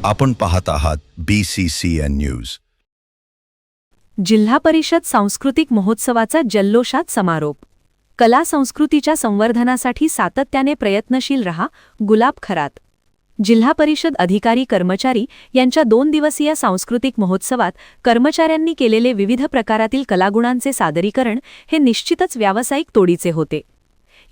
आपण पाहत आहात BCCN न्यूज. जिल्हा परिषद सांस्कृतिक महोत्सवाचा जल्लोषात समारोप. कला संस्कृतीच्या संवर्धनासाठी सातत्याने प्रयत्नशील रहा, गुलाब खरात. जिल्हा परिषद अधिकारी कर्मचारी यांच्या 2 दिवसीय सांस्कृतिक महोत्सवात कर्मचाऱ्यांनी केलेले विविध प्रकारातील कलागुणांचे सादरीकरण हे निश्चितच व्यावसायिक तोडीचे होते.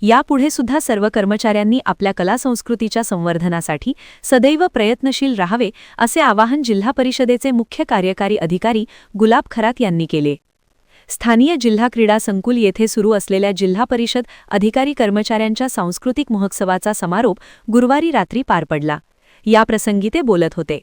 यापुढे सुद्धा सर्व कर्मचाऱ्यांनी आपल्या कला संस्कृतीच्या संवर्धनासाठी सदैव प्रयत्नशील राहावे असे आवाहन जिल्हा परिषदेचे मुख्य कार्यकारी अधिकारी गुलाब खरात यांनी केले. स्थानीय जिल्हा क्रीडा संकुल येथे सुरू असलेल्या जिल्हा परिषद अधिकारी कर्मचाऱ्यांच्या सांस्कृतिक महोत्सवाचा समारोप गुरुवारी रात्री पार पडला. याप्रसंगी ते बोलत होते.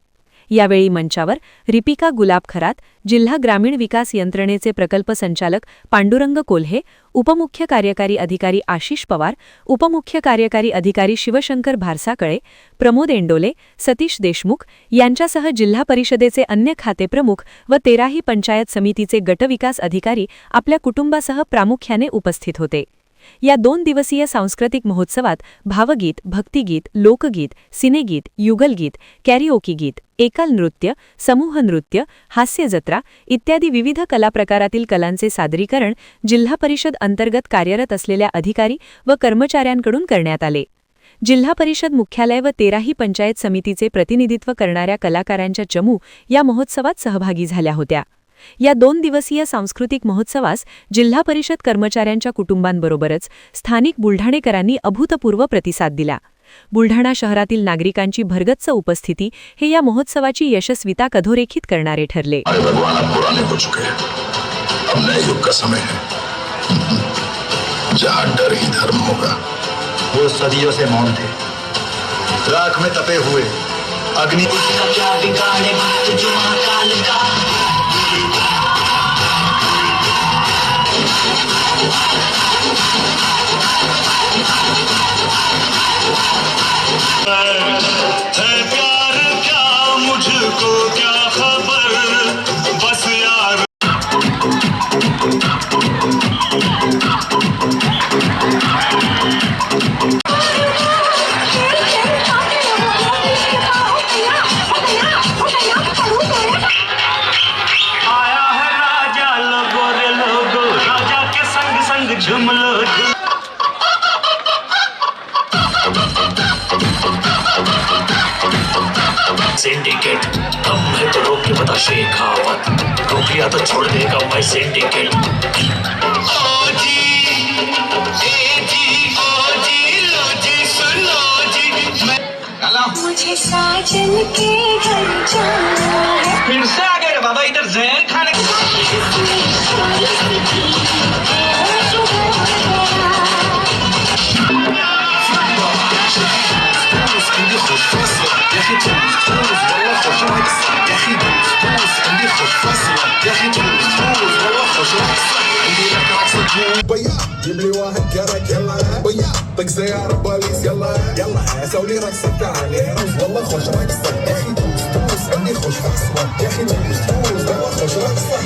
यावेळी मंचावर रिपिका गुलाब खरात, जिल्हा ग्रामीण विकास यंत्रणेचे प्रकल्प संचालक पांडुरंग कोल्हे, उपमुख्य कार्यकारी अधिकारी आशिष पवार, उपमुख्य कार्यकारी अधिकारी शिवशंकर भारसाकळे, प्रमोद एंडोले, सतीश देशमुख यांच्यासह जिल्हा परिषदेचे अन्य खातेप्रमुख व 13ही पंचायत समितीचे गटविकास अधिकारी आपल्या कुटुंबासह प्रामुख्याने उपस्थित होते. या 2 दिवसीय सांस्कृतिक महोत्सवात भावगीत, भक्तिगीत, लोकगीत, सिनेगीत, युगलगीत, कॅरिओकी गीत, एकल नृत्य, समूह नृत्य, हास्य जत्रा इत्यादी विविध कलाप्रकारातील कलांचे सादरीकरण जिल्हा परिषद अंतर्गत कार्यरत असलेल्या अधिकारी व कर्मचाऱ्यांकडून करण्यात आले. जिल्हा परिषद मुख्यालय व 13ही पंचायत समितीचे प्रतिनिधित्व करणाऱ्या कलाकारांच्या चमू या महोत्सवात सहभागी झाल्या होत्या. या 2 दिवसीय सांस्कृतिक महोत्सवास जिल्हा परिषद कर्मचाऱ्यांच्या कुटुंबांबरोबरच स्थानिक बुलढाणेकरांनी अभूतपूर्व प्रतिसाद दिला. बुलढाणा शहरातील नागरिकांची भरगच्च उपस्थिती हे या महोत्सवाची यशस्वीता अधोरेखित करणारे ठरले. वो सदियों से मौन थे, राख में तपे हुए अग्नि क्या बिगाड़े भक्त जो महाकाल का. है प्यार क्या मुझको क्या खबर बस यार. आया है राजा लोगो रे लोगो, राजा के संग संग झूम लो. सिंडिकेट कम है तो रोक के बता शेखावत, रोक लिया तो छोड़ देगा भाई सिंडिकेट. ओ जी ए जी ओ जी लो जी सुनो जी मैं मुझे साजन के घर जाना है. फिर से आ गए बाबा इधर जहर खाने. جيب لي واحد كراك يلا بيا طق سيارة بوليس يلا يلا سوي رقصة تعالي والله خوش رقصة يا أخي دوس عندي خوش رقصة يا أخي دوس والله خوش رقصة.